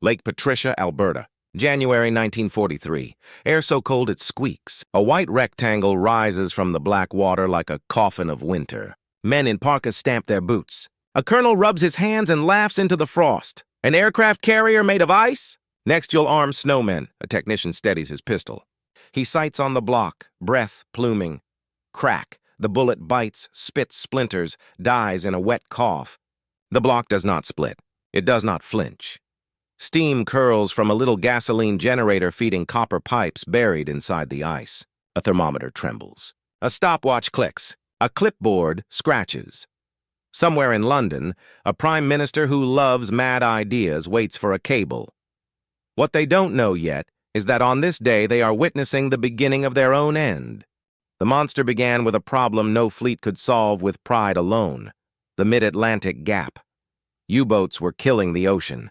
Lake Patricia, Alberta. January 1943. Air so cold it squeaks. A white rectangle rises from the black water like a coffin of winter. Men in parkas stamp their boots. A colonel rubs his hands and laughs into the frost. An aircraft carrier made of ice? Next you'll arm snowmen. A technician steadies his pistol. He sights on the block, breath pluming. Crack. The bullet bites, spits splinters, dies in a wet cough. The block does not split. It does not flinch. Steam curls from a little gasoline generator feeding copper pipes buried inside the ice. A thermometer trembles. A stopwatch clicks. A clipboard scratches. Somewhere in London, a prime minister who loves mad ideas waits for a cable. What they don't know yet is that on this day they are witnessing the beginning of their own end. The monster began with a problem no fleet could solve with pride alone: the mid-Atlantic gap. U-boats were killing the ocean.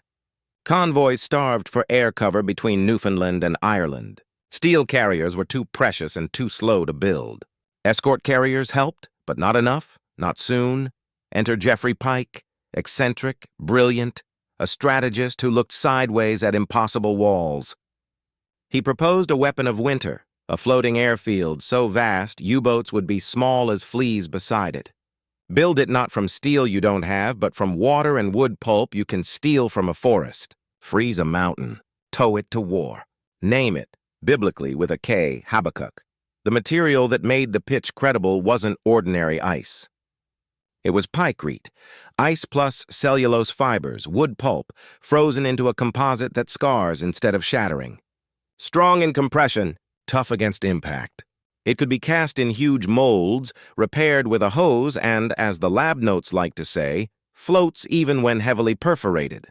Convoys starved for air cover between Newfoundland and Ireland. Steel carriers were too precious and too slow to build. Escort carriers helped, but not enough, not soon. Enter Geoffrey Pyke, eccentric, brilliant, a strategist who looked sideways at impossible walls. He proposed a weapon of winter, a floating airfield so vast U-boats would be small as fleas beside it. Build it not from steel you don't have, but from water and wood pulp you can steal from a forest. Freeze a mountain. Tow it to war. Name it, biblically with a K, Habbakuk. The material that made the pitch credible wasn't ordinary ice. It was Pykrete, ice plus cellulose fibers, wood pulp, frozen into a composite that scars instead of shattering. Strong in compression, tough against impact. It could be cast in huge molds, repaired with a hose, and, as the lab notes like to say, floats even when heavily perforated.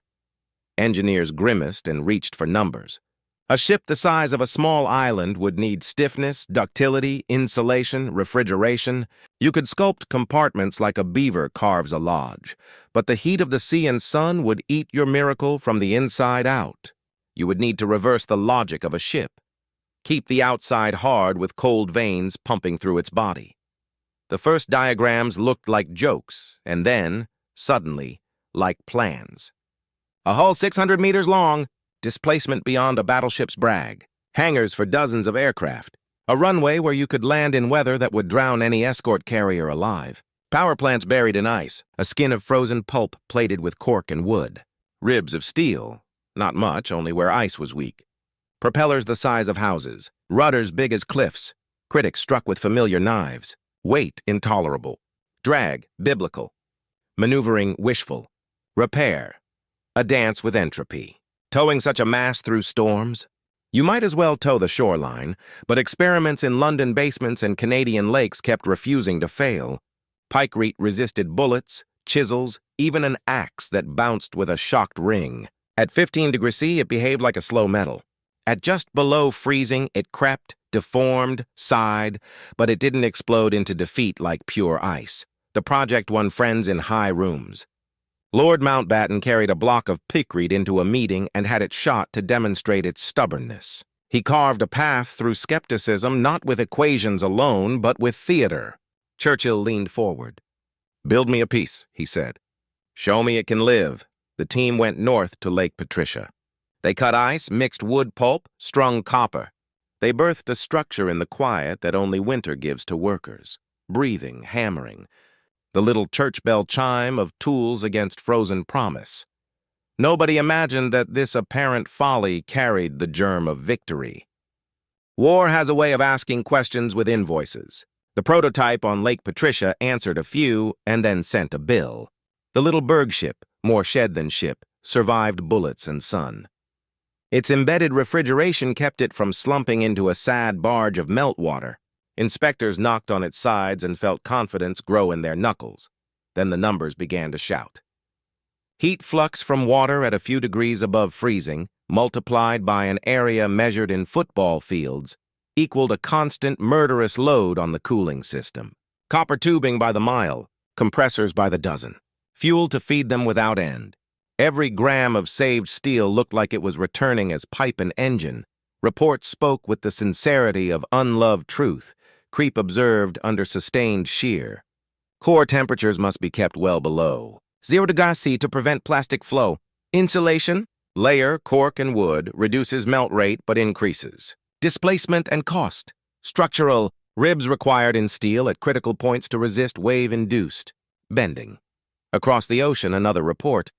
Engineers grimaced and reached for numbers. A ship the size of a small island would need stiffness, ductility, insulation, refrigeration. You could sculpt compartments like a beaver carves a lodge, but the heat of the sea and sun would eat your miracle from the inside out. You would need to reverse the logic of a ship. Keep the outside hard with cold veins pumping through its body. The first diagrams looked like jokes, and then, suddenly, like plans. A hull 600 meters long, displacement beyond a battleship's brag, hangars for dozens of aircraft, a runway where you could land in weather that would drown any escort carrier alive, power plants buried in ice, a skin of frozen pulp plated with cork and wood, ribs of steel, not much, only where ice was weak. Propellers the size of houses, rudders big as cliffs, critics struck with familiar knives, weight intolerable, drag biblical, maneuvering wishful, repair, a dance with entropy. Towing such a mass through storms? You might as well tow the shoreline, but experiments in London basements and Canadian lakes kept refusing to fail. Pykrete resisted bullets, chisels, even an axe that bounced with a shocked ring. At 15 degrees C, it behaved like a slow metal. At just below freezing, it crept, deformed, sighed, but it didn't explode into defeat like pure ice. The project won friends in high rooms. Lord Mountbatten carried a block of Pykrete into a meeting and had it shot to demonstrate its stubbornness. He carved a path through skepticism not with equations alone, but with theater. Churchill leaned forward. "Build me a piece," he said. "Show me it can live." The team went north to Lake Patricia. They cut ice, mixed wood pulp, strung copper. They birthed a structure in the quiet that only winter gives to workers. Breathing, hammering. The little church bell chime of tools against frozen promise. Nobody imagined that this apparent folly carried the germ of victory. War has a way of asking questions with invoices. The prototype on Lake Patricia answered a few and then sent a bill. The little berg ship, more shed than ship, survived bullets and sun. Its embedded refrigeration kept it from slumping into a sad barge of meltwater. Inspectors knocked on its sides and felt confidence grow in their knuckles. Then the numbers began to shout. Heat flux from water at a few degrees above freezing, multiplied by an area measured in football fields, equaled a constant murderous load on the cooling system. Copper tubing by the mile, compressors by the dozen, fuel to feed them without end. Every gram of saved steel looked like it was returning as pipe and engine. Reports spoke with the sincerity of unloved truth, creep observed under sustained shear. Core temperatures must be kept well below 0 degrees C to prevent plastic flow. Insulation? Layer, cork, and wood reduces melt rate but increases. Displacement and cost. Structural, ribs required in steel at critical points to resist wave-induced bending. Across the ocean, another report.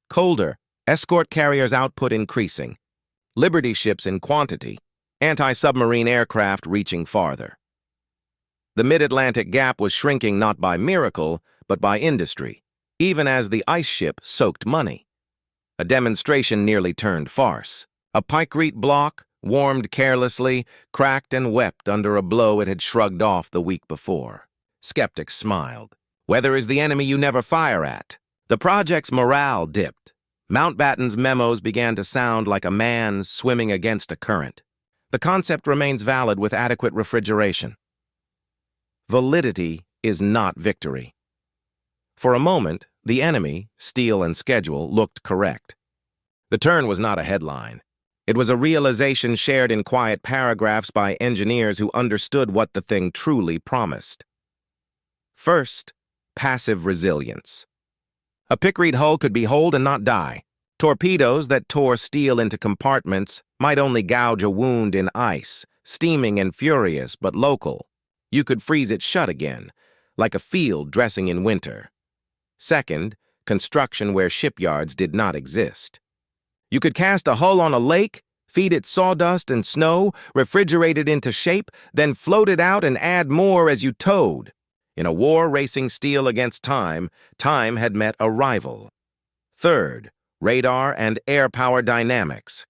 Colder, escort carriers output increasing. Liberty ships in quantity. Anti-submarine aircraft reaching farther. The mid-Atlantic gap was shrinking not by miracle, but by industry, even as the ice ship soaked money. A demonstration nearly turned farce. A Pykrete block, warmed carelessly, cracked and wept under a blow it had shrugged off the week before. Skeptics smiled. Weather is the enemy you never fire at. The project's morale dipped. Mountbatten's memos began to sound like a man swimming against a current. The concept remains valid with adequate refrigeration. Validity is not victory. For a moment, the enemy, steel and schedule, looked correct. The turn was not a headline. It was a realization shared in quiet paragraphs by engineers who understood what the thing truly promised. First, passive resilience. A Pykrete hull could be holed and not die. Torpedoes that tore steel into compartments might only gouge a wound in ice, steaming and furious but local. You could freeze it shut again, like a field dressing in winter. Second, construction where shipyards did not exist. You could cast a hull on a lake, feed it sawdust and snow, refrigerate it into shape, then float it out and add more as you towed. In a war racing steel against time, time had met a rival. Third, radar and air power dynamics.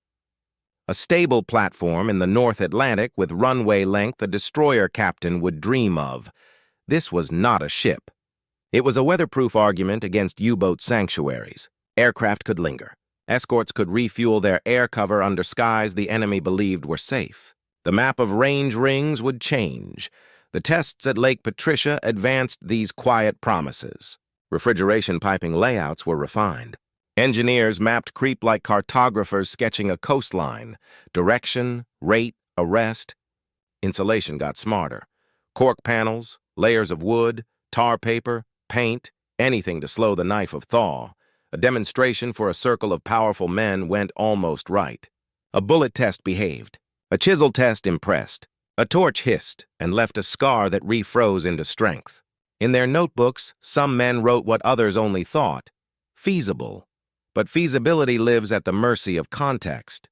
A stable platform in the North Atlantic with runway length a destroyer captain would dream of. This was not a ship. It was a weatherproof argument against U-boat sanctuaries. Aircraft could linger. Escorts could refuel their air cover under skies the enemy believed were safe. The map of range rings would change. The tests at Lake Patricia advanced these quiet promises. Refrigeration piping layouts were refined. Engineers mapped creep like cartographers sketching a coastline. Direction, rate, arrest. Insulation got smarter. Cork panels, layers of wood, tar paper, paint, anything to slow the knife of thaw. A demonstration for a circle of powerful men went almost right. A bullet test behaved. A chisel test impressed. A torch hissed and left a scar that refroze into strength. In their notebooks, some men wrote what others only thought. Feasible. But feasibility lives at the mercy of context.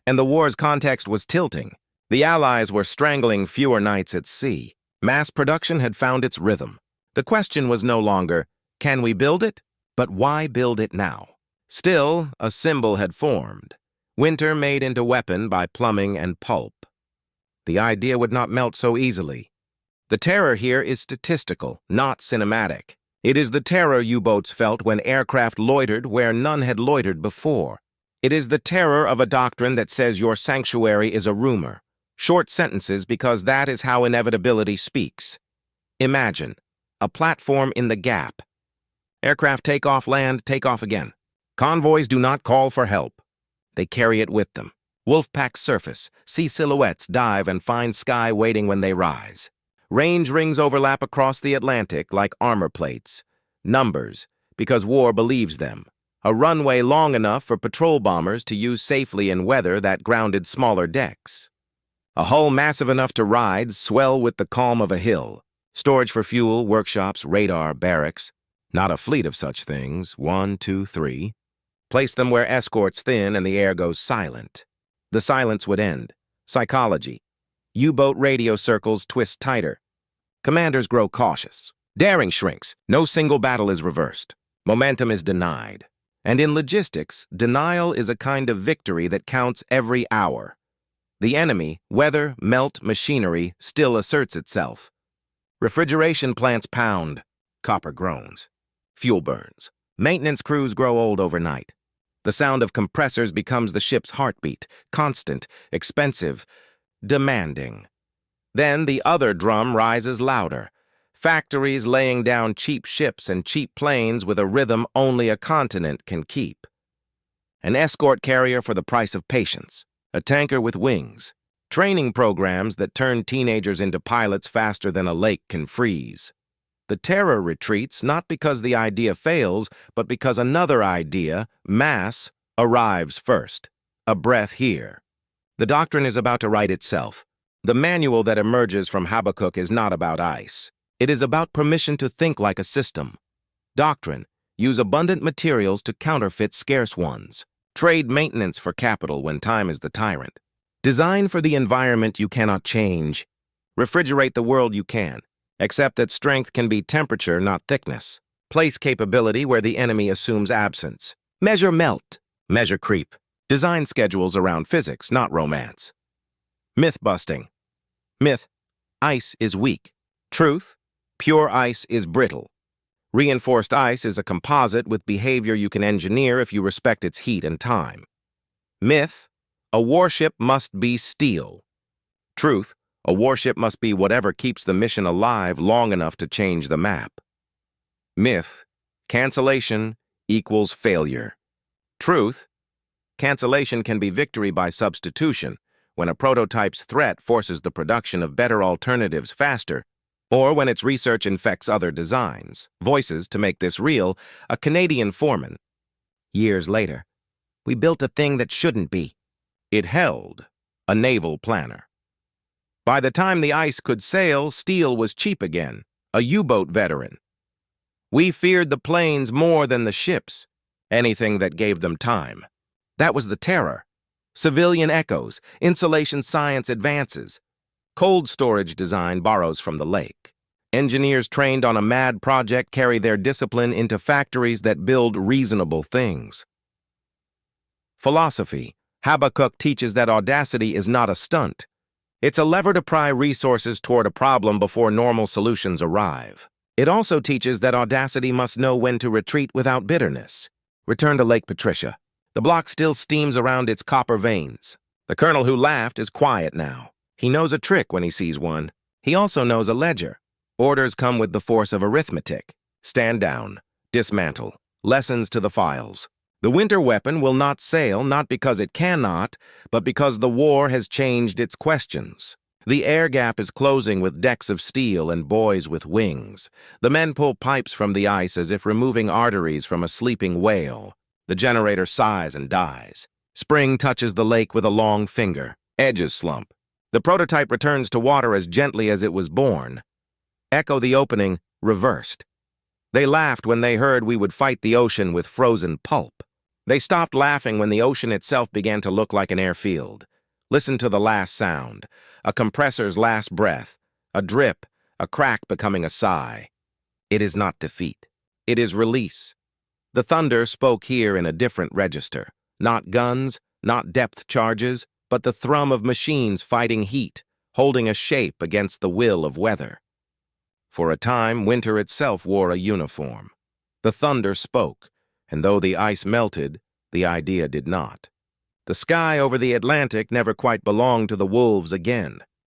And the war's context was tilting. The Allies were strangling fewer nights at sea. Mass production had found its rhythm. The question was no longer, can we build it? But why build it now? Still, a symbol had formed. Winter made into weapon by plumbing and pulp. The idea would not melt so easily. The terror here is statistical, not cinematic. It is the terror U-boats felt when aircraft loitered where none had loitered before. It is the terror of a doctrine that says your sanctuary is a rumor. Short sentences because that is how inevitability speaks. Imagine, a platform in the gap. Aircraft take off, land, take off again. Convoys do not call for help. They carry it with them. Wolf-pack surface, see silhouettes dive and find sky waiting when they rise. Range rings overlap across the Atlantic like armor plates. Numbers, because war believes them. A runway long enough for patrol bombers to use safely in weather that grounded smaller decks. A hull massive enough to ride, swell with the calm of a hill. Storage for fuel, workshops, radar, barracks. Not a fleet of such things, 1, 2, 3. Place them where escorts thin and the air goes silent. The silence would end. Psychology. U-boat radio circles twist tighter. Commanders grow cautious. Daring shrinks. No single battle is reversed. Momentum is denied. And in logistics, denial is a kind of victory that counts every hour. The enemy, weather, melt, machinery, still asserts itself. Refrigeration plants pound. Copper groans. Fuel burns. Maintenance crews grow old overnight. The sound of compressors becomes the ship's heartbeat, constant, expensive, demanding. Then the other drum rises louder. Factories laying down cheap ships and cheap planes with a rhythm only a continent can keep. An escort carrier for the price of patience. A tanker with wings. Training programs that turn teenagers into pilots faster than a lake can freeze. The terror retreats not because the idea fails, but because another idea, mass, arrives first. A breath here. The doctrine is about to write itself. The manual that emerges from Habbakuk is not about ice. It is about permission to think like a system. Doctrine: use abundant materials to counterfeit scarce ones. Trade maintenance for capital when time is the tyrant. Design for the environment you cannot change. Refrigerate the world you can. Accept that strength can be temperature, not thickness. Place capability where the enemy assumes absence. Measure melt. Measure creep. Design schedules around physics, not romance. Myth busting. Myth: ice is weak. Truth: pure ice is brittle. Reinforced ice is a composite with behavior you can engineer if you respect its heat and time. Myth: a warship must be steel. Truth: a warship must be whatever keeps the mission alive long enough to change the map. Myth: cancellation equals failure. Truth: cancellation can be victory by substitution when a prototype's threat forces the production of better alternatives faster, or when its research infects other designs. Voices to make this real: a Canadian foreman. Years later, we built a thing that shouldn't be. It held. A naval planner. By the time the ice could sail, steel was cheap again. A U-boat veteran. We feared the planes more than the ships, anything that gave them time. That was the terror. Civilian echoes, insulation science advances. Cold storage design borrows from the lake. Engineers trained on a mad project carry their discipline into factories that build reasonable things. Philosophy: Habbakuk teaches that audacity is not a stunt. It's a lever to pry resources toward a problem before normal solutions arrive. It also teaches that audacity must know when to retreat without bitterness. Return to Lake Patricia. The block still steams around its copper veins. The colonel who laughed is quiet now. He knows a trick when he sees one. He also knows a ledger. Orders come with the force of arithmetic. Stand down. Dismantle. Lessons to the files. The winter weapon will not sail, not because it cannot, but because the war has changed its questions. The air gap is closing with decks of steel and boys with wings. The men pull pipes from the ice as if removing arteries from a sleeping whale. The generator sighs and dies. Spring touches the lake with a long finger. Edges slump. The prototype returns to water as gently as it was born. Echo the opening, reversed. They laughed when they heard we would fight the ocean with frozen pulp. They stopped laughing when the ocean itself began to look like an airfield. Listen to the last sound. A compressor's last breath. A drip, a crack becoming a sigh. It is not defeat. It is release. The thunder spoke here in a different register. Not guns, not depth charges, but the thrum of machines fighting heat, holding a shape against the will of weather. For a time, winter itself wore a uniform. The thunder spoke, and though the ice melted, the idea did not. The sky over the Atlantic never quite belonged to the wolves again.